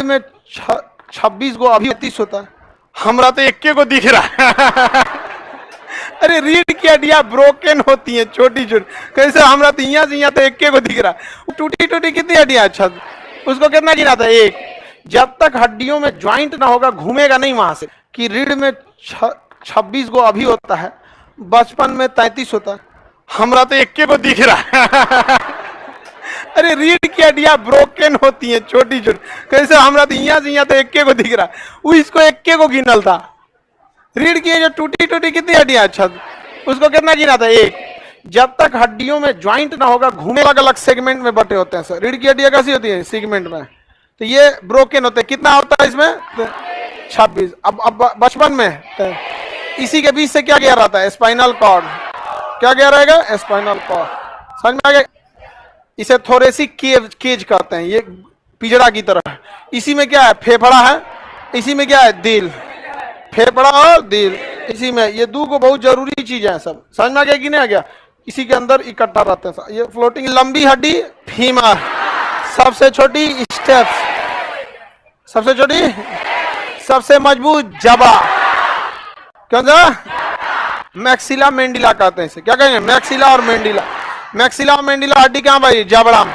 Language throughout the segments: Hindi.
में 26 गो अभी 30 होता है, हमरा तो इक्के को दिख रहा है। अरे रीढ़ की हड्डियां ब्रोकन होती हैं छोटी छोटी, कैसे हमरा तो यहाँ से यहाँ तो इक्के को दिख रहा है। टूटी टूटी कितनी हड्डियां, अच्छा उसको कितना गिना था, एक। जब तक हड्डियों में ज्वाइंट ना होगा घूमेगा नहीं वहां से। कि रीढ़ में 26 गो अभी होता है, बचपन में 33 होता है, हमरा तो इक्के को दिख रहा है। अरे रीढ़ की हड्डियां ब्रोकन होती हैं छोटी छोटी, कैसे हमरा तो यहाँ से यहाँ तो इक्के को दिख रहा है, वो इसको इक्के को गिनल था। रीढ़ की जो टूटी टूटी कितनी हड्डियां, अच्छा उसको कितना गिना था, एक। जब तक हड्डियों में ज्वाइंट ना होगा घूमे, अलग अलग सेगमेंट में बटे होते हैं सर। रीढ़ की हड्डियां कैसी होती है, सेगमेंट में, तो ये ब्रोकन होते हैं। कितना होता है इसमें, 26। अब बचपन में इसी के बीच से क्या गया रहता है, स्पाइनल कॉर्ड। क्या गया रहेगा, स्पाइनल कॉर्ड। समझ में आ गया। इसे थोरेसिक केज कहते हैं, ये पिजड़ा की तरह। इसी में क्या है, फेफड़ा है, इसी में क्या है, दिल। फेफड़ा और दिल, इसी में ये दो को बहुत जरूरी चीज है सब। समझ में आ गया कि नहीं आ गया, इसी के अंदर इकट्ठा रहते हैं। ये फ्लोटिंग लंबी हड्डी फीमर, सबसे छोटी स्टेप्स, सबसे छोटी, सबसे मजबूत जबड़ा, क्यों सा मैक्सिला मेंडिला कहते हैं इसे। क्या कहेंगे, मैक्सिला और मेंडिला। मैक्सिला और मेंडिला हड्डी कहाँ भाई, जबड़ा।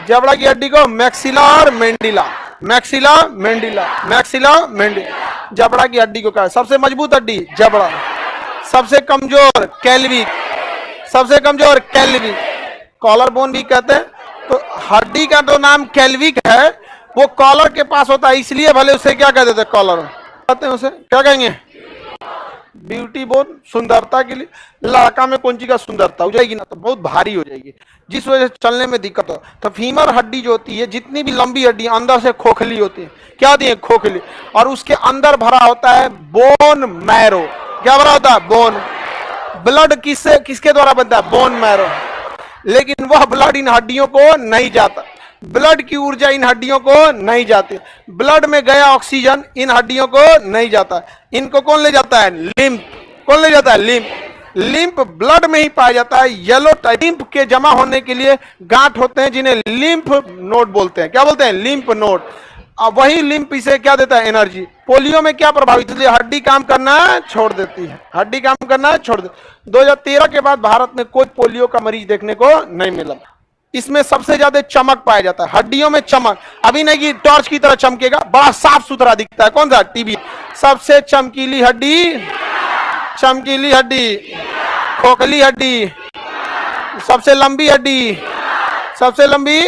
जबड़ा की हड्डी को मैक्सिला और मेंडिला, मैक्सिला मेंडिला, मैक्सिला मेंडिला। जबड़ा की हड्डी को कहा सबसे मजबूत हड्डी, जबड़ा। सबसे कमजोर कैल्विक, सबसे कमजोर कैल्विक। कॉलर बोन भी कहते हैं। तो हड्डी का तो नाम कैल्विक है, वो कॉलर के पास होता है, इसलिए भले उसे क्या कहते थे, कॉलर कहते हैं। उसे क्या कहेंगे, ब्यूटी बोन, सुंदरता के लिए। लड़का में कौन चीज का सुंदरता हो जाएगी ना, तो बहुत भारी हो जाएगी, जिस वजह से चलने में दिक्कत हो। तो फीमर हड्डी जो होती है, जितनी भी लंबी हड्डी अंदर से खोखली होती है। क्या होती है, खोखली, और उसके अंदर भरा होता है बोन मैरो। क्या भरा होता है, बोन। ब्लड किसके द्वारा बनता है, बोन मैरो। लेकिन वह ब्लड इन हड्डियों को नहीं जाता, ब्लड की ऊर्जा इन हड्डियों को नहीं जाती। ब्लड में गया ऑक्सीजन इन हड्डियों को नहीं जाता। इनको कौन ले जाता है, लिम्फ। कौन ले जाता है, लिम्फ। लिम्फ ब्लड में ही पाया जाता है। येलो टाइप लिम्फ के जमा होने के लिए गांठ होते हैं, जिन्हें लिम्फ नोड बोलते हैं। क्या बोलते हैं, लिम्फ नोड। अब वही लिम्फ इसे क्या देता है, एनर्जी। पोलियो में क्या प्रभावित, इसलिए हड्डी काम करना छोड़ देती है, हड्डी काम करना छोड़ देती। 2013 के बाद भारत में कोई पोलियो का मरीज देखने को नहीं मिला। इसमें सबसे ज्यादा चमक पाया जाता है, हड्डियों में चमक। अभी नहीं कि टॉर्च की तरह चमकेगा, बड़ा साफ सुथरा दिखता है। कौन सा, टीबी। सबसे चमकीली हड्डी, चमकीली हड्डी, खोखली हड्डी, सबसे लंबी हड्डी, सबसे लंबी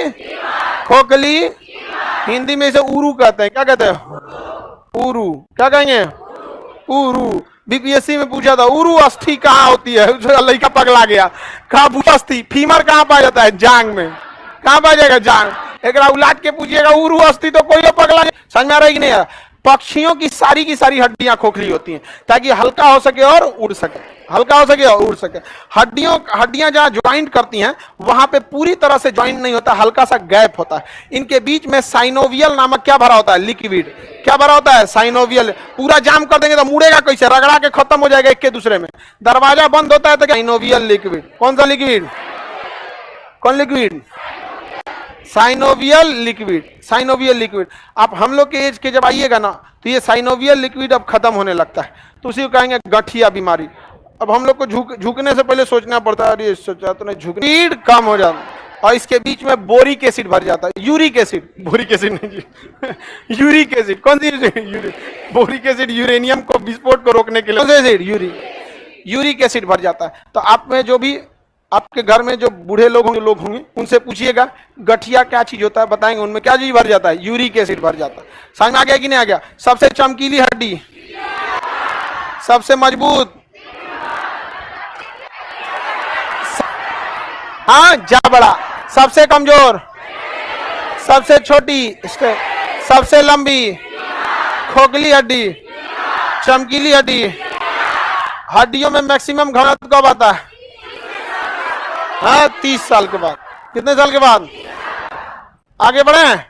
खोखली। हिंदी में इसे उरू कहते हैं। क्या कहते हैं, उरू। क्या कहेंगे, उरू। बीपीएससी में पूछा था, उरू अस्थि कहाँ होती है, लड़का पगला गया। कहाँ पूछा, अस्थि फीमर कहाँ पाया जाता है, जांग में। कहाँ पाया जाएगा, जांग। एक उलाट के पूछिएगा उरू अस्थि, तो कोई पगला। समझ में आ रहा है कि नहीं। पक्षियों की सारी हड्डियां खोखली होती हैं, ताकि हल्का हो सके और उड़ सके, हल्का हो सके और उड़ सके। हड्डियां जहां ज्वाइंट करती हैं, वहां पे पूरी तरह से ज्वाइंट नहीं होता, हल्का सा गैप होता है। इनके बीच में साइनोवियल नामक क्या भरा होता है, लिक्विड। क्या भरा होता है, साइनोवियल। पूरा जाम कर देंगे तो मुड़ेगा कैसे, रगड़ा के खत्म हो जाएगा एक के दूसरे में। दरवाजा बंद होता है तो साइनोवियल लिक्विड। कौन सा लिक्विड, कौन liquid, synovial liquid. Synovial liquid. आप हम लोग के एज के जब आइएगा ना, तो ये साइनोवियल लिक्विड अब खत्म होने लगता है, तो उसी को कहेंगे गठिया बीमारी। अब हम लोग को झुकने से पहले सोचना पड़ता है, अरे सोचा तो नहीं, झुकने कम हो जाता। और इसके बीच में बोरिक एसिड भर जाता है, यूरिक एसिड, बोरिक एसिड नहीं जी, यूरिक एसिड। कौन सी यूरिक, बोरिक एसिड यूरेनियम को विस्फोट को रोकने के लिए। कौन सा एसिड, यूरिक एसिड भर जाता है। तो आप में जो भी आपके घर में जो बूढ़े लोग होंगे उनसे पूछिएगा गठिया क्या चीज होता है, बताएंगे उनमें क्या चीज भर जाता है, यूरिक एसिड भर जाता है। समझ में आ गया कि नहीं आ गया। सबसे चमकीली हड्डी, सबसे मजबूत, हाँ जबड़ा। सबसे कमजोर, सबसे छोटी, सबसे लंबी खोखली हड्डी, चमकीली हड्डी। हड्डियों में मैक्सिमम घनत्व कब आता है, हाँ 30 साल के बाद। कितने साल के बाद, आगे बढ़े हैं।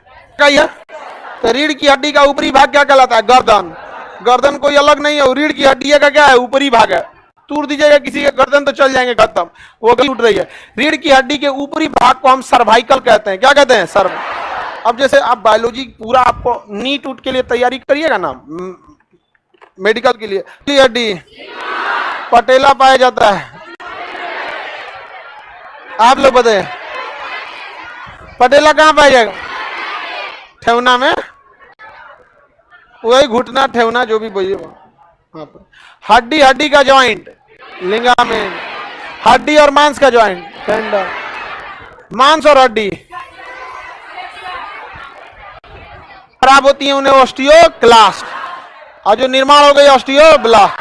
तो रीढ़ की हड्डी का ऊपरी भाग क्या कहलाता है, गर्दन। गर्दन कोई अलग नहीं है, रीढ़ की हड्डी का क्या है, ऊपरी भाग है। तोड़ दीजिएगा किसी के गर्दन तो चल जाएंगे, खत्म, वो टूट रही है। रीढ़ की हड्डी के ऊपरी भाग को हम सर्वाइकल कहते हैं। क्या कहते हैं, सर्व। अब जैसे आप बायोलॉजी पूरा आपको नीट उट के लिए तैयारी करिएगा ना, मेडिकल के लिए, हड्डी पटेला पाया जाता है, आप लोग बताइए पटेला कहाँ पाया जाएगा? ठेवना में, वही घुटना ठेवना जो भी बोलिए वहां पर। हड्डी, हड्डी का जॉइंट लिगामेंट, हड्डी और मांस का जॉइंट टेंडन, मांस और हड्डी खराब होती है उन्हें ऑस्टियोक्लास्ट, और जो निर्माण हो गई ऑस्टियोब्लास्ट,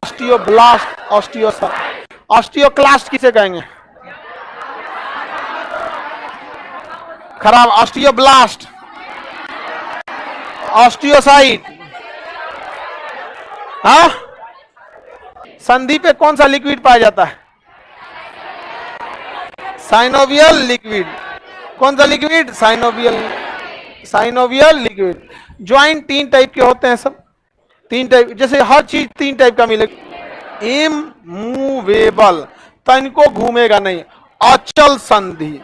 ऑस्टियोब्लास्ट, ऑस्टियोक्लास्ट किसे कहेंगे? खराब, ऑस्टियोब्लास्ट, ऑस्टियोसाइट। हाँ, संधि पे कौन सा लिक्विड पाया जाता है? Synovial liquid. कौन सा liquid? Synovial, synovial liquid. Joint 3 type के होते हैं सब, 3 टाइप, जैसे हर चीज 3 टाइप का मिलेगा। इमूवेबल, तनिको घूमेगा नहीं, अचल संधि,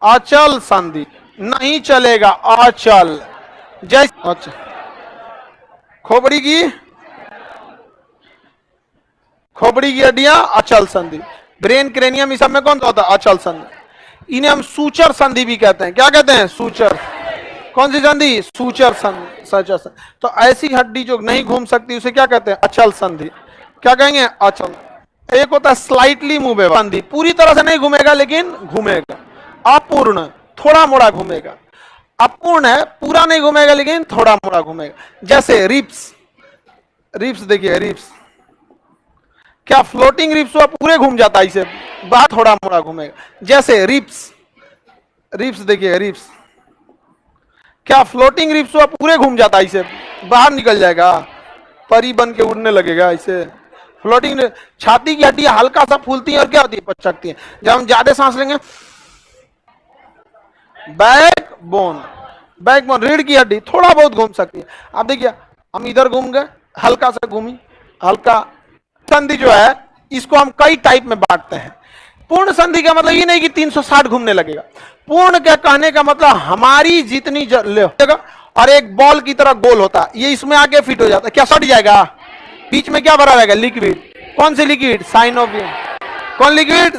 अचल संधि नहीं चलेगा, अचल, जैसे अच्छा खोपड़ी की, खोपड़ी की हड्डियां अचल संधि, ब्रेन क्रेनियम, इस सब में कौन सा होता है? अचल संधि। इन्हें हम सूचर संधि भी कहते हैं। क्या कहते हैं? सूचर। कौन सी संधि? सूचर संधि, सचर संधि। तो ऐसी हड्डी जो नहीं घूम सकती उसे क्या कहते हैं? अचल संधि। क्या कहेंगे? अचल। एक होता है स्लाइटली मूवेबल संधि, पूरी तरह से नहीं घूमेगा लेकिन घूमेगा। अपूर्ण, थोड़ा मोड़ा घूमेगा। अपूर्ण है, पूरा नहीं घूमेगा लेकिन थोड़ा मोड़ा घूमेगा। जैसे रिप्स, रिप्स देखिए, रिप्स क्या फ्लोटिंग रिप्स हुआ? पूरे घूम जाता है, इसे बाहर थोड़ा मोड़ा घूमेगा। जैसे रिप्स, रिप्स देखिए, रिप्स क्या फ्लोटिंग रिप्स हुआ? पूरे घूम जाता है, इसे बाहर निकल जाएगा, परी बन के उड़ने लगेगा। इसे फ्लोटिंग। छाती की हड्डियां हल्का सा फूलती हैं और क्या होती है? पचकती हैं। जब हम ज्यादा सांस लेंगे, बैक बोन, बैक बोन, रीढ़ की हड्डी थोड़ा बहुत घूम सकती है। आप देखिए, हम इधर घूम गए, हल्का सा घूमी, हल्का। संधि जो है इसको हम कई टाइप में बांटते हैं। पूर्ण संधि का मतलब ये नहीं कि 360 घूमने लगेगा। पूर्ण क्या कहने का मतलब हमारी जितनी जगह, और एक बॉल की तरह गोल होता है, ये इसमें आके फिट हो जाता है। क्या सट जाएगा? बीच में क्या भरा रहेगा? लिक्विड। कौन सी लिक्विड? साइनोवियल। कौन लिक्विड?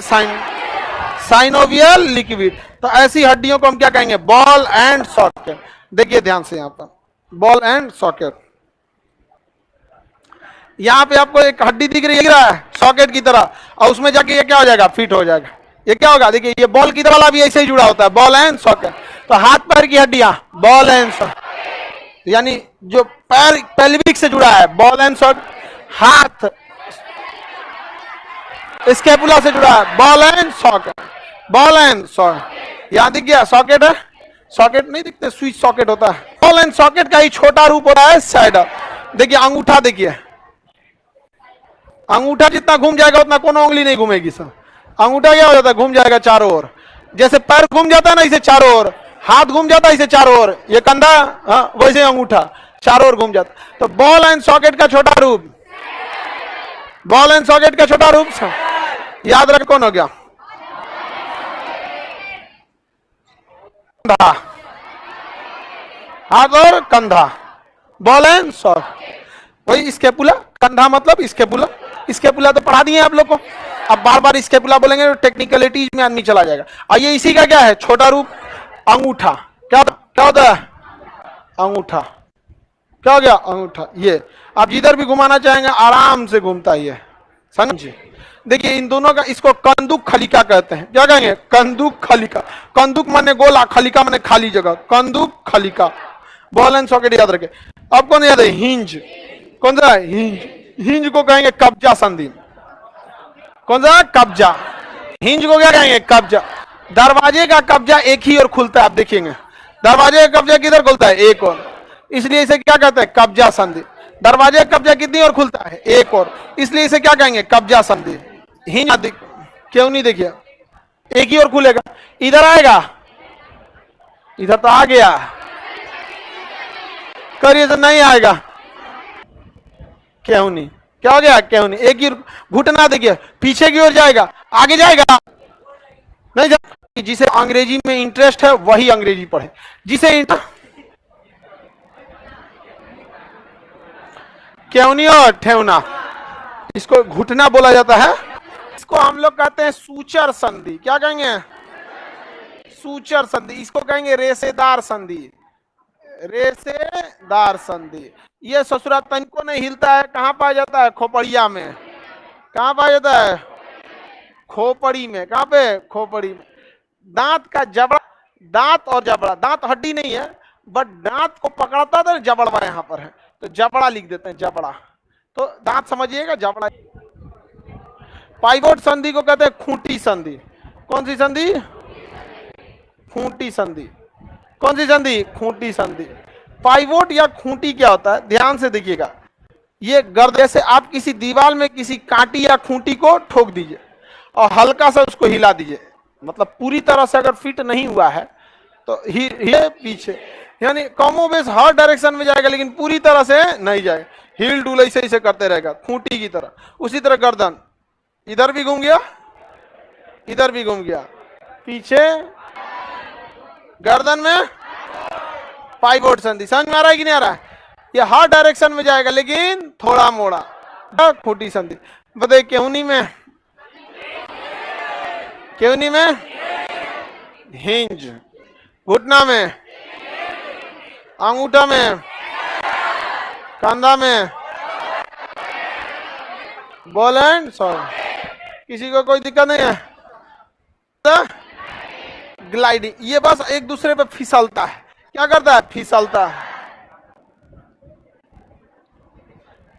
Synovial liquid. तो ऐसी हड्डियों को हम क्या कहेंगे? Ball and socket. देखिए ध्यान से, यहां पर बॉल एंड सॉकेट, यहां पे आपको एक हड्डी दिख रही है सॉकेट की तरह, और उसमें जाके ये क्या हो जाएगा? फिट हो जाएगा। ये क्या होगा? देखिए, ये बॉल की तरह वाला भी ऐसे ही जुड़ा होता है, बॉल एंड सॉकेट। तो हाथ पैर की हड्डियां बॉल एंड सॉकेट, यानी जो पैर पेल्विक से जुड़ा है बॉल एंड सॉकेट, हाथ स्कैपुला से जुड़ा है ball and socket, ball and socket. यहां दिख गया सॉकेट है, सॉकेट नहीं दिखते, स्विच सॉकेट होता है। बॉल एंड सॉकेट का ही छोटा रूप होता है साइडर। देखिए अंगूठा, देखिए अंगूठा जितना घूम जाएगा उतना कोनो उंगली नहीं घूमेगी सर। अंगूठा क्या हो जाता है? घूम जाएगा चारों ओर। जैसे पैर घूम जाता है ना इसे चारों ओर, हाथ घूम जाता है इसे चारों ओर, ये कंधा, हाँ, वैसे अंगूठा चारों ओर घूम जाता। तो बॉल एंड सॉकेट का छोटा रूप, बॉल एंड सॉकेट का छोटा रूप याद रख, कौन हो गया? कंधा, हाथ और कंधा, बॉल एंड सॉकेट। वही स्कैपुला, कंधा मतलब स्कैपुला। स्कैपुला तो पढ़ा दिए आप लोग को, अब बार बार स्कैपुला बोलेंगे तो टेक्निकलिटीज में आदमी चला जाएगा। आइए, इसी का क्या है? छोटा रूप अंगूठा। क्या होता है? अंगूठा। क्या हो गया? अंगूठा। ये आप जिधर भी घुमाना चाहेंगे आराम से घूमता है, समझिए। देखिए इन दोनों का, इसको कंदुक खलिका कहते हैं। क्या कहेंगे? कंदुक खलिका। कंदुक माने गोला, खलिका माने खाली जगह, कंदुक खलिका। बॉल एंड सॉकेट याद रखे। अब कौन याद है? हिंज। कौन सा? हिंज। हिंज को कहेंगे कब्जा संधि। कौन सा? कब्जा। हिंज को क्या कहेंगे? कब्जा। दरवाजे का कब्जा एक ही ओर खुलता है, आप देखेंगे दरवाजे का कब्जा किधर खुलता है? एक ओर, इसलिए इसे क्या कहते हैं? कब्जा संधि। दरवाजे का कब्जा कितनी ओर खुलता है? एक ओर, इसलिए इसे क्या कहेंगे? कब्जा संधि। हिंज क्यों नहीं? देखिए एक ही ओर खुलेगा, इधर आएगा, इधर तो आ गया, करिए तो नहीं आएगा। क्यों नहीं? क्या हो गया? क्यों नहीं? एक ही घुटना देखिए, पीछे की ओर जाएगा, आगे जाएगा नहीं जा कि जिसे अंग्रेजी में इंटरेस्ट है वही अंग्रेजी पढ़े। जिसे क्यों नहीं हो ठेवना, इसको घुटना बोला जाता है। इसको हम लोग कहते हैं सूचर संधि। क्या कहेंगे? सूचर संधि। इसको कहेंगे रेशेदार संधि। रेशेदार संधि। ये ससुरा तन को नहीं हिलता है। कहाँ पाया जाता है? खोपड़िया में। कहाँ पाया जाता है? खोपड़ी में। कहाँ पे? खोपड़ी में। दांत का जबड़ा, दांत और जबड़ा, दांत हड्डी नहीं है बट दांत को पकड़ता था, जबड़ा यहाँ पर है तो जबड़ा लिख देते हैं, जबड़ा। तो दांत समझिएगा, जबड़ा। पाइवोट संधि को कहते हैं खूंटी संधि। कौन सी संधि? खूंटी संधि। कौन सी संधि? खूंटी संधि। पाइवोट या खूंटी क्या होता है? ध्यान से देखिएगा। ये गर्द, जैसे आप किसी दीवार में किसी कांटी या खूंटी को ठोक दीजिए और हल्का सा उसको हिला दीजिए, मतलब पूरी तरह से अगर फिट नहीं हुआ है तो हिले पीछे, यानी कमोबेश हर डायरेक्शन में जाएगा लेकिन पूरी तरह से नहीं जाएगा, हिल डुल ऐसे ऐसे करते रहेगा खूंटी की तरह। उसी तरह गर्दन, इधर भी घूम गया, इधर भी घूम गया, पीछे गर्दन में पाइवोट संधि। समझ में आ रहा है कि नहीं आ रहा है? ये हर डायरेक्शन में जाएगा लेकिन थोड़ा मोड़ा, खूंटी संधि। बताइए केहूनी में, केहूनी में हिंज, घुटना में, अंगूठा में, कंधा में, बॉल एंड सॉरी। किसी को कोई दिक्कत नहीं है? ग्लाइडिंग, ये बस एक दूसरे पे फिसलता है। क्या करता है? फिसलता है।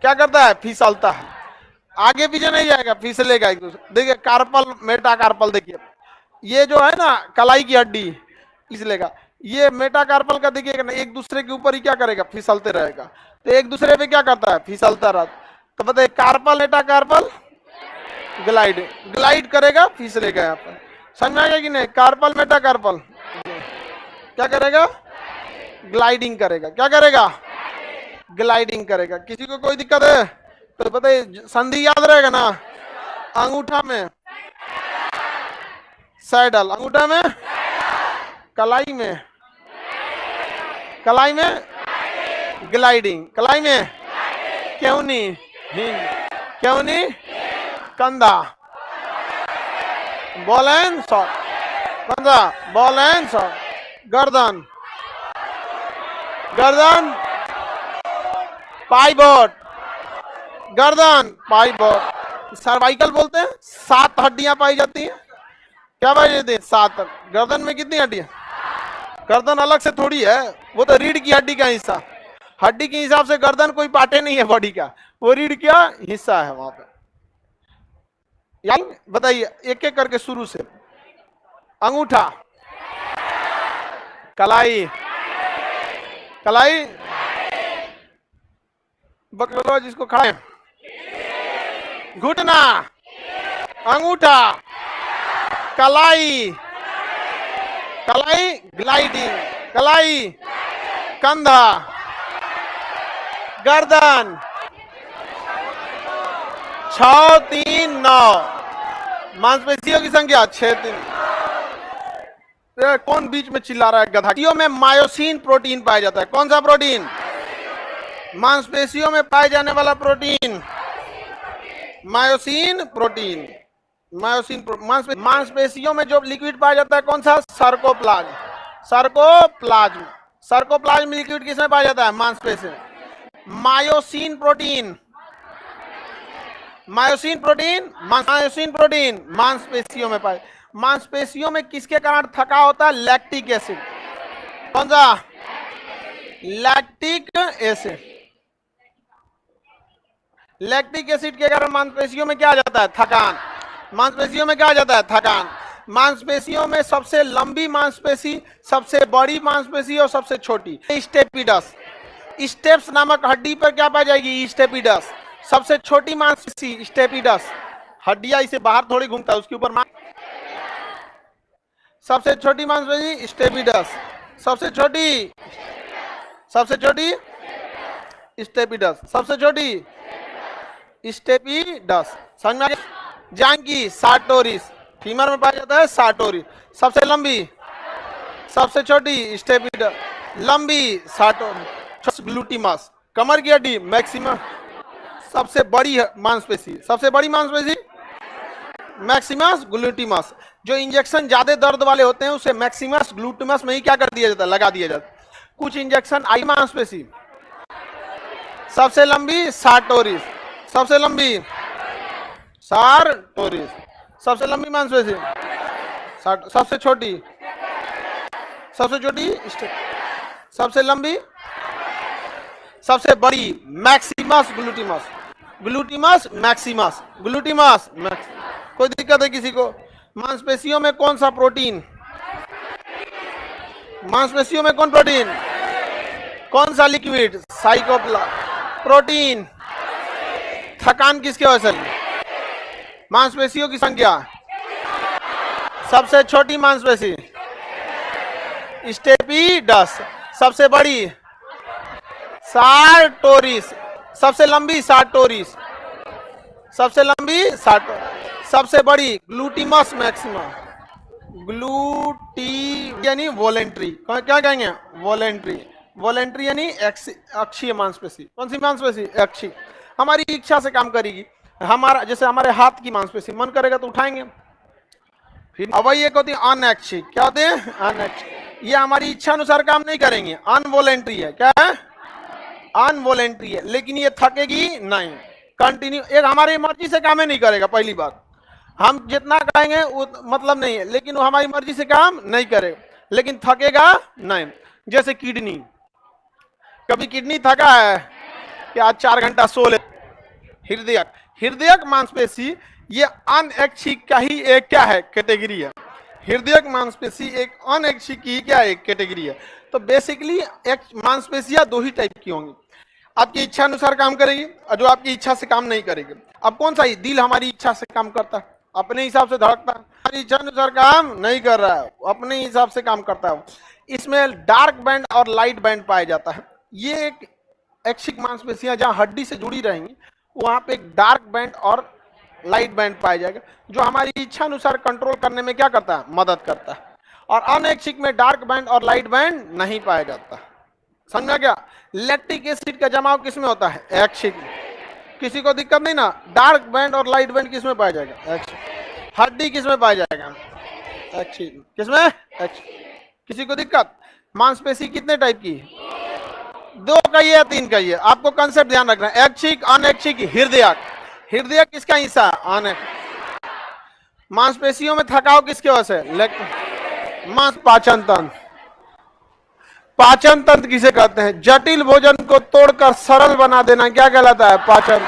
क्या करता है? फिसलता है। आगे पीछे नहीं जाएगा, फिसलेगा एक दूसरे। देखिए कार्पल, मेटाकार्पल, देखिए ये जो है ना कलाई की हड्डी, फिसलेगा। ये मेटाकार्पल का देखिएगा ना, एक दूसरे के ऊपर ही क्या करेगा? फिसलते रहेगा। तो एक दूसरे पे क्या करता है? फिसलता रहता। तो बताइए कार्पल, मेटाकार्पल, ग्लाइड, ग्लाइड करेगा, फिसलेगा। यहाँ पर समझ में आ गया कि नहीं? कार्पल, मेटाकार्पल क्या करेगा? ग्लाइडिंग करेगा। क्या करेगा? ग्लाइडिंग करेगा। किसी को कोई दिक्कत है तो बताइए, संधि याद रहेगा ना? अंगूठा में सैडल, अंगूठा में, कलाई में, कलाई में ग्लाइडिंग, कलाई में केहूनी, हिंज, केहूनी, कंधा, बॉल एंड शॉट, कंधा, बॉल एंड शॉट, गर्दन, गर्दन पाइवोट, गर्दन पाइवोट। सर्वाइकल बोलते हैं, 7 हड्डियां पाई जाती हैं। क्या पाई जाती है? 7। गर्दन में कितनी हड्डियां? गर्दन अलग से थोड़ी है, वो तो रीढ़ की हड्डी का हिस्सा। हड्डी के हिसाब से गर्दन कोई पार्ट नहीं है बॉडी का, वो रीढ़ का हिस्सा है वहां पे। बताइए एक एक करके शुरू से। अंगूठा, कलाई, कलाई, बकलो जिसको खड़ा है, घुटना, अंगूठा, कलाई, कलाई ग्लाइडिंग, कलाई, कंधा, गर्दन, 6 3 9, मांसपेशियों की संख्या 6 3। कौन बीच में चिल्ला रहा है गधा? में मायोसिन प्रोटीन पाया जाता है। कौन सा प्रोटीन? मांसपेशियों में पाए जाने वाला प्रोटीन, मायोसिन प्रोटीन। मायोसिन मांसपेशियों में जो लिक्विड पाया जाता है कौन सा? सार्कोप्लाज्म, सार्कोप्लाज्म, सार्कोप्लाज्म लिक्विड किसमें पाया जाता है? मांसपेशी में। Myosin protein, myosin protein, myosin protein मांसपेशियों में पाए। मांसपेशियों में किसके कारण थका होता है? Lactic acid. कौन सा? Lactic acid. लैक्टिक एसिड के कारण मांसपेशियों में क्या आ जाता है? थकान। मांसपेशियों में क्या आ जाता है? थकान। मांसपेशियों में सबसे लंबी मांसपेशी, सबसे बड़ी मांसपेशी और सबसे छोटी स्टेपिडस। स्टेप्स नामक हड्डी पर क्या पाई जाएगी? स्टेपिडस। सबसे छोटी मांसपेशी स्टेपिडस, हड्डियां इसे बाहर थोड़ी घूमता है, उसके ऊपर सबसे छोटी मांसपेशी स्टेपिडस, सबसे छोटी, सबसे छोटी स्टेपिडस, सबसे छोटी स्टेपिडस। समझ में आ गया? जांकी, सार्टोरिस, फीमर में पाया जाता है साटोरी। सबसे लंबी, सबसे छोटी स्टेपिड, लंबी साटोरी, ग्लूटिमस, कमर की हड्डी मैक्सिमम, सबसे बड़ी मांसपेशी, सबसे बड़ी मांसपेशी मैक्सिमस ग्लूटिमस। जो इंजेक्शन ज्यादा दर्द वाले होते हैं उसे मैक्सिमस ग्लूटिमस में ही क्या कर दिया जाता है, लगा दिया जाता है। कुछ इंजेक्शन आई मांसपेशी, सबसे लंबी सार्टोरिस, सबसे लंबी सार्टोरिस, सबसे लंबी मांसपेशी, सबसे छोटी, सबसे छोटी, सबसे लंबी, सबसे बड़ी मैक्सिमस ग्लूटिमस, ग्लूटिमस मैक्सिमस, ग्लूटिमस मैक्स। कोई दिक्कत है किसी को? मांसपेशियों में कौन सा प्रोटीन, मांसपेशियों में कौन प्रोटीन, कौन सा लिक्विड, साइकोप्लाज्म। प्रोटीन, थकान किसके वजह से, मांसपेशियों की संख्या, सबसे छोटी मांसपेशी स्टेपिडस, सबसे बड़ी सार्टोरिस, सबसे लंबी सार्टोरिस, सबसे लंबी सार्टोरिस, सबसे बड़ी ग्लूटिमस मैक्सिमा, ग्लूटी यानी वॉलेंट्री, क्या कहेंगे वॉलेंट्री, वॉलेंट्री यानी अक्षीय मांसपेशी। कौन सी मांसपेशी, अक्षीय, हमारी इच्छा से काम करेगी। हमारा जैसे हमारे हाथ की मांसपेशी, मन करेगा तो उठाएंगे। फिर अब एक होती है अनैच्छिक, क्या होते हैं अनैच्छिक, ये हमारी इच्छा अनुसार काम नहीं करेंगे, अनवॉलेंट्री है। क्या है, अनवॉलेंट्री है, लेकिन ये थकेगी नहीं, कंटिन्यू, एक हमारी मर्जी से काम ही नहीं करेगा। पहली बात, हम जितना कहेंगे वो मतलब नहीं है, लेकिन वो हमारी मर्जी से काम नहीं करेगा, लेकिन थकेगा नहीं। जैसे किडनी, कभी किडनी थका है कि आज 4 घंटा सो ले। हृदय, हृदय मांसपेशी ये अनैच्छिक का ही एक क्या है, कैटेगरी है। हृदय मांसपेशी एक अनैच्छिक की क्या है, कैटेगरी है। तो बेसिकली एक मांसपेशियां दो ही टाइप की होंगी, आपकी इच्छा अनुसार काम करेगी और जो आपकी इच्छा से काम नहीं करेगी। अब कौन सा ही, दिल हमारी इच्छा से काम करता है, अपने हिसाब से धड़कता है, हमारी इच्छा अनुसार काम नहीं कर रहा है, अपने हिसाब से काम करता है। इसमें डार्क बैंड और लाइट बैंड पाया जाता है। ये एक ऐच्छिक मांसपेशियां जहां हड्डी से जुड़ी रहेंगी, वहां पे एक डार्क बैंड और लाइट बैंड पाया जाएगा, जो हमारी इच्छा अनुसार कंट्रोल करने में क्या करता है, मदद करता है। और अनैच्छिक में डार्क बैंड और लाइट बैंड नहीं पाया जाता। समझा क्या? लैक्टिक एसिड का जमाव किसमें होता है, ऐच्छिक। किसी को दिक्कत नहीं ना, डार्क बैंड और लाइट बैंड किसमें पाया जाएगा, ऐच्छिक। हड्डी किसमें पाया जाएगा, ऐच्छिक। किसमें, ऐच्छिक। किसी को दिक्कत? मांसपेशी कितने टाइप की, 2 कहिए या 3 कहिए, आपको कंसेप्ट ध्यान रखना है। ऐच्छिक, अनैच्छिक, हृदय। हृदय किसका हिस्सा, अनैच्छिक। मांसपेशियों में थकाव किसके वजह से, मांस पाचन तंत्र। पाचन तंत्र किसे कहते हैं, जटिल भोजन को तोड़कर सरल बना देना क्या कहलाता है, पाचन।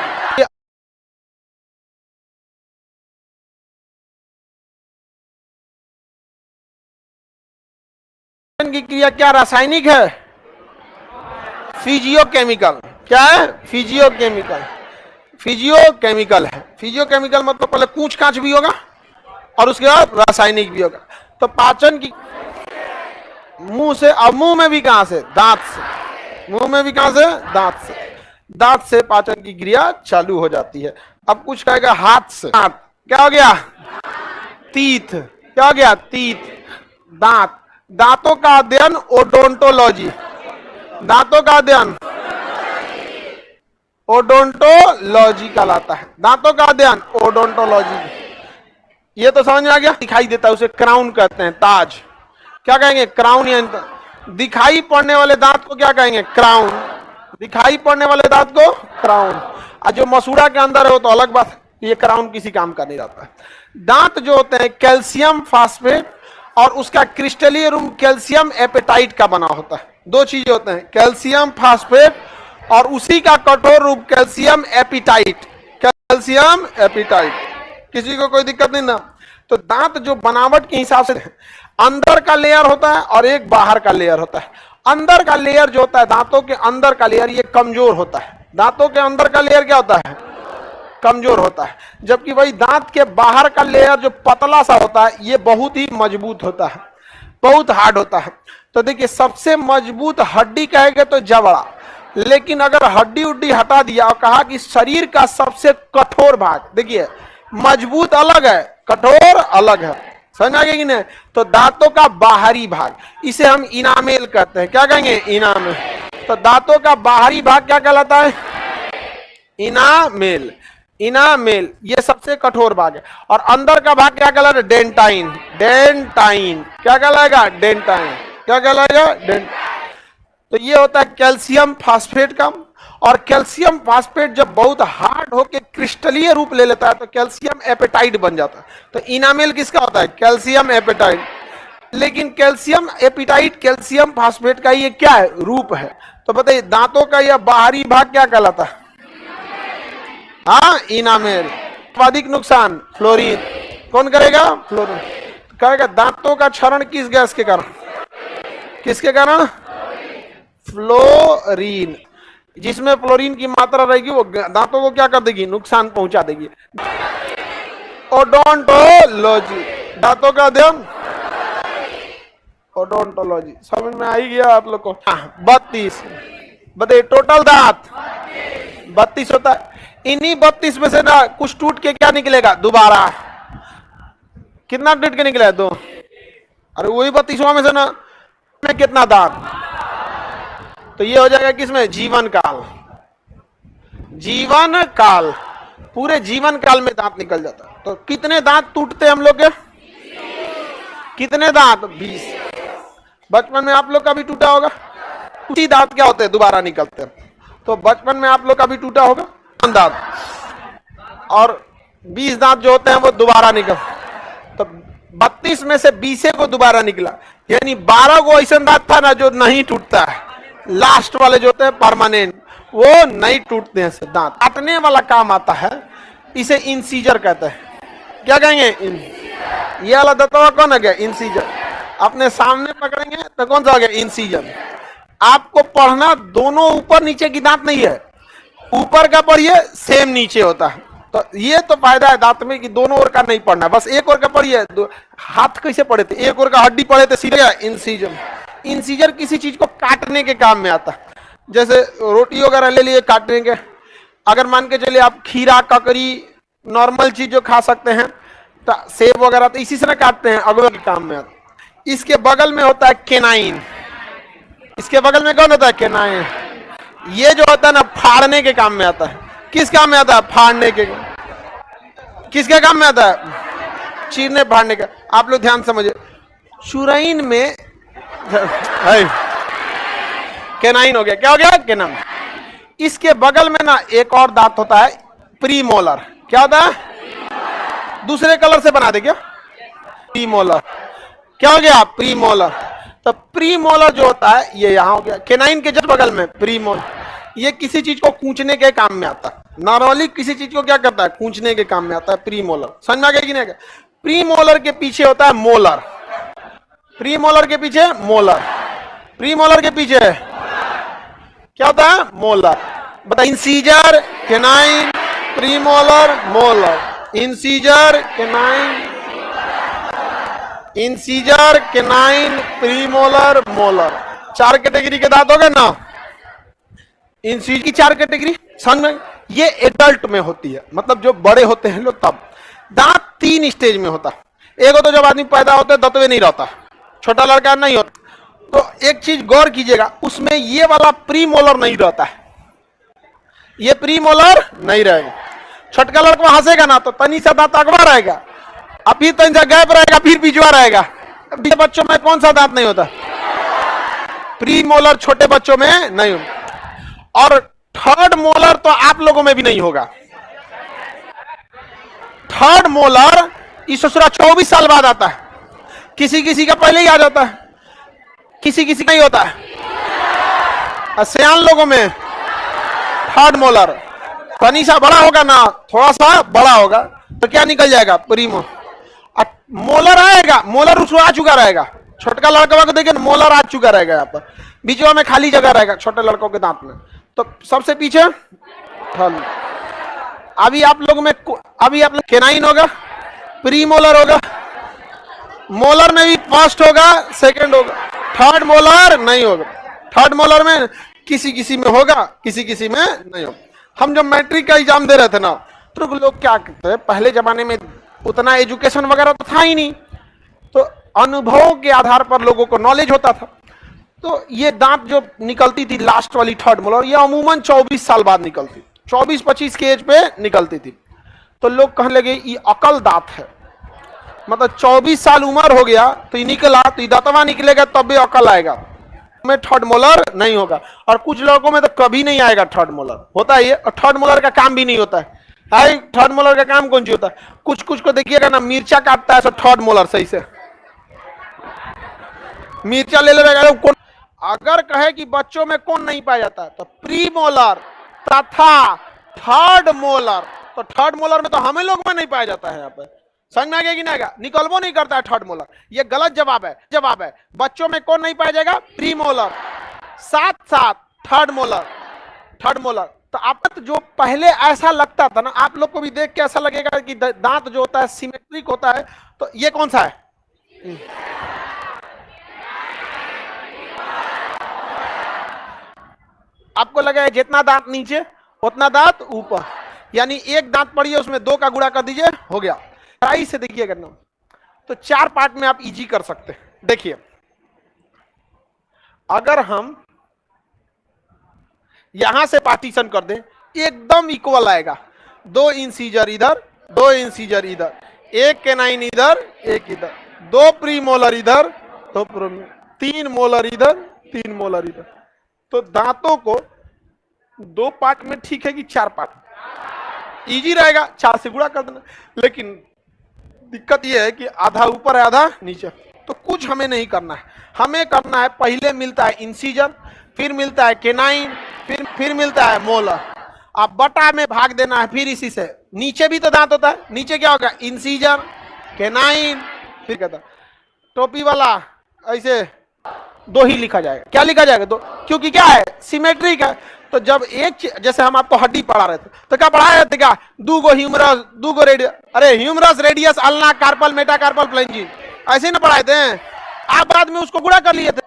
की क्रिया क्या रासायनिक है, फिजियोकेमिकल। क्या है, फिजियोकेमिकल। फिजियोकेमिकल है। फिजियोकेमिकल मतलब पहले कूच कांच भी होगा और उसके बाद रासायनिक भी होगा। तो पाचन की मुंह से, अब मुंह में भी कहां से, दांत से। मुंह में भी कहां से, दांत से। दांत से पाचन की क्रिया चालू हो जाती है। अब कुछ कहेगा हाथ से, दांत क्या हो गया, तीत। क्या हो गया, तीत। दांत, दांतों का अध्ययन ओडोंटोलॉजी। दांतों का अध्ययन ओडोंटोलॉजी कहलाता है। दांतों का अध्ययन ओडोंटोलॉजी। ये तो समझ में आ गया। दिखाई देता है उसे क्राउन कहते हैं, ताज। क्या कहेंगे, क्राउन। या दिखाई पड़ने वाले दांत को क्या कहेंगे, क्राउन। दिखाई पड़ने वाले दांत को क्राउन। और जो मसूड़ा के अंदर हो तो अलग बात, ये क्राउन किसी काम का नहीं रहता है। दांत जो होते हैं कैल्शियम फास्फेट और उसका क्रिस्टलीय रूप कैल्शियम एपेटाइट का बना होता है। 2 चीजें होते हैं, कैल्शियम फास्फेट और उसी का कठोर रूप कैल्शियम एपिटाइट। Calcium appetite. किसी को कोई दिक्कत नहीं ना। तो दांत जो बनावट के हिसाब से अंदर का लेयर होता है और एक बाहर का लेयर होता है। अंदर का लेयर जो होता है, दांतों के अंदर का लेयर, ये कमजोर होता है। दांतों के अंदर का लेयर क्या होता है, कमजोर होता है। जबकि वही दांत के बाहर का लेयर जो पतला सा होता है, ये बहुत ही मजबूत होता है, बहुत हार्ड होता है। तो देखिए, सबसे मजबूत हड्डी कहेंगे तो जबड़ा, लेकिन अगर हड्डी उड्डी हटा दिया और कहा कि शरीर का सबसे कठोर भाग, देखिए मजबूत अलग है, कठोर अलग है, समझ आ गई कि नहीं? तो दांतों का बाहरी भाग, इसे हम इनामेल कहते हैं। क्या कहेंगे? इनामेल। तो दांतों का बाहरी भाग क्या कहलाता है? इनामेल। इनामेल ये सबसे कठोर भाग है। और अंदर का भाग क्या कहलाता है? डेंटाइन। डेंटाइन क्या कहलाएगा? डेंटाइन। क्या कहलाएगा? डेंट। तो ये होता है कैल्शियम फास्फेट का। और कैल्शियम फास्फेट जब बहुत हार्ड होकर क्रिस्टलीय रूप ले लेता है तो कैल्शियम एपेटाइट बन जाता है। तो इनामेल किसका होता है? Calcium apatite. लेकिन कैल्शियम एपेटाइट कैल्शियम फास्फेट का ये क्या है? रूप है। तो बताइए दांतों का यह बाहरी भाग क्या कहलाता है? हाँ, इनामेल। सर्वाधिक नुकसान फ्लोरीन। कौन करेगा? फ्लोरीन करेगा। दांतों का क्षरण किस गैस के कारण? किसके कारण? फ्लोरीन। जिसमें फ्लोरीन की मात्रा रहेगी वो दांतों को क्या कर देगी? नुकसान पहुंचा देगी। ओडोंटोलॉजी, दांतों का अध्ययन। ओडोंटोलॉजी समझ में आई गया आप लोग को? 32 बताइए टोटल दांत 32 होता है। इन्हीं 32 में से ना कुछ टूट के क्या निकलेगा? दोबारा। कितना टूट के निकलेगा? 2। अरे वही 32 में से ना में कितना दांत? तो ये हो जाएगा किसमें? जीवन काल। जीवन काल, पूरे जीवन काल में दांत निकल जाता है। तो कितने दांत टूटते हैं हम लोग के? कितने दांत? 20। बचपन में आप लोग का भी टूटा होगा। उसी दांत क्या होते हैं? दोबारा निकलते हैं। तो बचपन में आप लोग का भी टूटा होगा दांत, और 20 दांत जो होते हैं वो दोबारा निकल। तो 32 में से 20 को दोबारा निकला, यानी 12 को ऐसा दांत था ना जो नहीं टूटता है। लास्ट वाले जो होते हैं परमानेंट, वो नहीं टूटते हैं दांत। काटने वाला काम आता है, इसे इंसीजर कहते हैं। क्या कहेंगे? ये वाला दांतवा कौन है? इंसीजर। अपने सामने पकड़ेंगे तो कौन सा हो गया? इंसीजर। आपको पढ़ना दोनों ऊपर नीचे की दांत नहीं है, ऊपर का पढ़िए सेम नीचे होता है। तो ये तो फायदा है दांत में कि दोनों ओर का नहीं पढ़ना, बस एक ओर का पढ़िए। हाथ कैसे पढ़े थे? एक ओर का हड्डी पढ़े थे सीधे इंसीजर। इंसीजर किसी चीज को काटने के काम में आता है। जैसे रोटी वगैरह ले लिए काटने के। अगर मान के चलिए आप खीरा ककड़ी नॉर्मल चीज जो खा सकते हैं, तो सेब वगैरह तो इसी से ना काटते हैं, अगले के काम में आता है। इसके बगल में होता है केनाइन। इसके बगल में कौन होता है? केनाइन। ये जो होता है ना फाड़ने के काम में आता है। किस काम में आता है? फाड़ने के। किसके काम में आता है? चीरने फाड़ने का। आप लोग ध्यान समझिए, शुराइन में केनाइन हो गया। क्या हो गया? केनाइन। इसके बगल में ना एक और दांत होता है प्रीमोलर। क्या होता है? दूसरे कलर से बना दे क्या? प्रीमोलर। क्या हो गया? प्रीमोलर। तो प्रीमोलर जो होता है ये यहां हो गया, केनाइन के जस्ट बगल में प्रीमोलर। ये किसी चीज को कूचने के काम में आता है। नॉर्मली किसी चीज को क्या करता है? कूचने के काम में आता है प्रीमोलर। समझ में आ गया कि नहीं? प्रीमोलर के पीछे होता है मोलर। प्रीमोलर के पीछे मोलर। प्रीमोलर के पीछे क्या होता है? मोलर। बता, incisor, canine, premolar, molar. Incisor, canine, incisor, canine, premolar, molar. 4 category के दांत हो गए ना। इंसीजर की 4 कैटेगरी समझ में? ये एडल्ट में होती है, मतलब जो बड़े होते हैं लोग तब। दांत 3 स्टेज में होता है। एक हो तो जब आदमी पैदा होता है दांतवे नहीं रहता, छोटा लड़का नहीं होता। तो एक चीज गौर कीजिएगा, उसमें ये वाला प्रीमोलर नहीं रहता है। ये प्रीमोलर नहीं रहेगा। छोटका लड़का हंसेगा ना तो तनी सा दांत अगवा रहेगा, अब फिर तनी सा गैप रहेगा, फिर पिछवा रहेगा। बच्चों में कौन सा दांत नहीं होता? प्रीमोलर छोटे बच्चों में नहीं होता। और थर्ड मोलर तो आप लोगों में भी नहीं होगा। थर्ड मोलर इस ससुरा 24 साल बाद आता है। किसी किसी का पहले ही आ जाता है, किसी किसी का नहीं होता है। सियान लोगों में थर्ड मोलर तनीसा बड़ा होगा ना, थोड़ा सा बड़ा होगा तो क्या निकल जाएगा? प्रीमोलर। मोलर आएगा, मोलर उसको आ चुका रहेगा। छोटका लड़का को देखिए मोलर आ चुका रहेगा, यहाँ पर बीचवा में खाली जगह रहेगा छोटे लड़कों के दांत में। तो सबसे पीछे अभी आप लोग में केनाइन होगा, प्रीमोलर होगा, मोलर में भी फर्स्ट होगा, सेकंड होगा, थर्ड मोलर नहीं होगा। थर्ड मोलर में किसी किसी में होगा, किसी किसी में नहीं होगा। हम जब मैट्रिक का एग्जाम दे रहे थे ना, बुजुर्ग लोग क्या करते हैं, पहले जमाने में उतना एजुकेशन वगैरह तो था ही नहीं, तो अनुभव के आधार पर लोगों को नॉलेज होता था। तो ये दांत जो निकलती थी लास्ट वाली थर्ड मोलर, ये अमूमन 24 साल बाद निकलती, 24-25 के एज पे निकलती थी। तो लोग कहने लगे ये अकल दांत है, मतलब 24 साल उम्र हो गया तो ये निकला, तो ये दांतवा निकलेगा तब भी अकल आएगा, में थर्ड मोलर नहीं होगा। और कुछ लोगों में तो कभी नहीं आएगा थर्ड मोलर, होता है ये, और थर्ड मोलर का काम भी नहीं होता है। भाई थर्ड मोलर का काम कौन सी होता है? कुछ कुछ को देखिएगा ना, मिर्चा काटता है तो थर्ड मोलर सही से मिर्चा ले लेगा कौन। अगर कहे कि बच्चों में कौन नहीं पाया जाता है, तो प्री मोलर तथा थर्ड मोलर। तो थर्ड मोलर में तो हमें लोग में नहीं पाया जाता है। यहाँ पे समझ में आ गया कि नहीं आएगा? निकलबो नहीं करता है थर्ड मोलर, ये गलत जवाब है। बच्चों में कौन नहीं पाया जाएगा? प्री मोलर, साथ साथ थर्ड मोलर। तो आप तो जो पहले ऐसा लगता था ना, आप लोग को भी देख के ऐसा लगेगा कि दांत जो होता है सिमेट्रिक होता है। तो ये कौन सा है? आपको लगा जितना दांत नीचे उतना दांत ऊपर, यानी एक दांत पड़ी है उसमें 2 का गुणा कर दीजिए, हो गया। ट्राई से देखिए करना, तो 4 पार्ट में आप इजी कर सकते हैं। देखिए, अगर हम यहां से पार्टीशन कर दें, एकदम इक्वल आएगा। 2 इंसीजर इधर, 2 इंसीजर इधर, एक कैनाइन इधर, एक इधर, 2 प्रीमोलर इधर, 2 3 मोलर इधर, 3 मोलर इधर। तो दांतों को 2 पार्ट में ठीक है कि 4 पार्ट? इजी रहेगा, 4 से गुणा कर देना। लेकिन दिक्कत यह है कि आधा ऊपर है आधा नीचे। तो कुछ हमें नहीं करना है, हमें करना है पहले मिलता है इंसीजर, फिर मिलता है केनाइन, फिर मिलता है मोलर। आप बटा में भाग देना है, फिर इसी से नीचे भी तो दांत होता है, नीचे क्या होगा? इंसीजर, केनाइन, फिर कहता टोपी वाला ऐसे 2 ही लिखा जाएगा। क्या लिखा जाएगा? 2, क्योंकि क्या है? सिमेट्रिक है। तो जब एक, जैसे हम आपको हड्डी पढ़ा रहे थे तो क्या पढ़ाया थे? क्या 2 ह्यूमरस, 2 रेडियस, अरे humerus, radius, ulna, carpal, metacarpal, phalanges, ऐसे ना पढ़ाए थे? आप बाद में उसको गुणा कर लिए थे।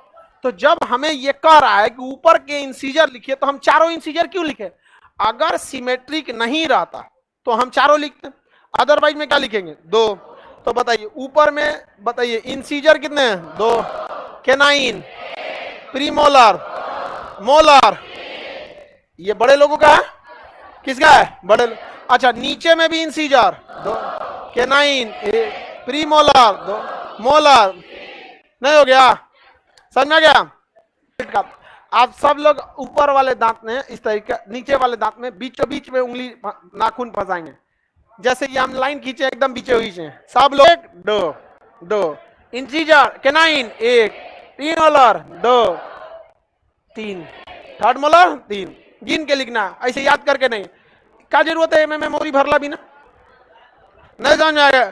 तो जब हमें ये कह रहा है कि ऊपर के इंसीजर लिखिए, तो हम चारों इंसीजर क्यों लिखे? अगर सिमेट्रिक नहीं रहता तो हम चारों लिखते, अदरवाइज में क्या लिखेंगे? 2। तो बताइए ऊपर में, बताइए इंसीजर कितने हैं? 2, केनाइन, प्रीमोलर, मोलर, ये बड़े लोगों का है, किसका है? बड़े। अच्छा, नीचे में भी इंसीजर, 2, केनाइन, प्रीमोलर, 2, मोलर, नहीं हो गया? समझ में आ गया? आप सब लोग ऊपर वाले दांत में इस तरीके, नीचे वाले दांत में बीचों बीच में उंगली, नाखून फंसाएंगे। जैसे ये हम लाइन खींचे एकदम बीचों बीच में, सब लोग 2 incisor, canine 1, premolar 2, 3, third molar 3, गिन के लिखना, ऐसे याद करके नहीं। क्या जरूरत है मेमोरी भरला भी ना, नहीं समझ में आएगा।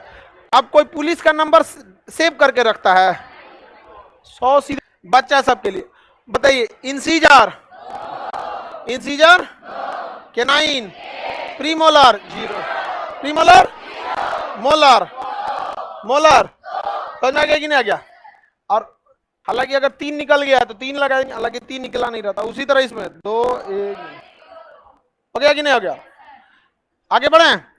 अब कोई पुलिस का नंबर सेव करके रखता है 100 सीधे बच्चा सबके लिए। बताइए incisor, canine, premolar 0, premolar, molar, समझ में आ गया कि नहीं आ गया? और हालांकि अगर 3 निकल गया तो 3 लगाएंगे, हालांकि 3 निकला नहीं रहता। उसी तरह इसमें 2, 1 हो गया कि नहीं हो गया? आगे बढ़े।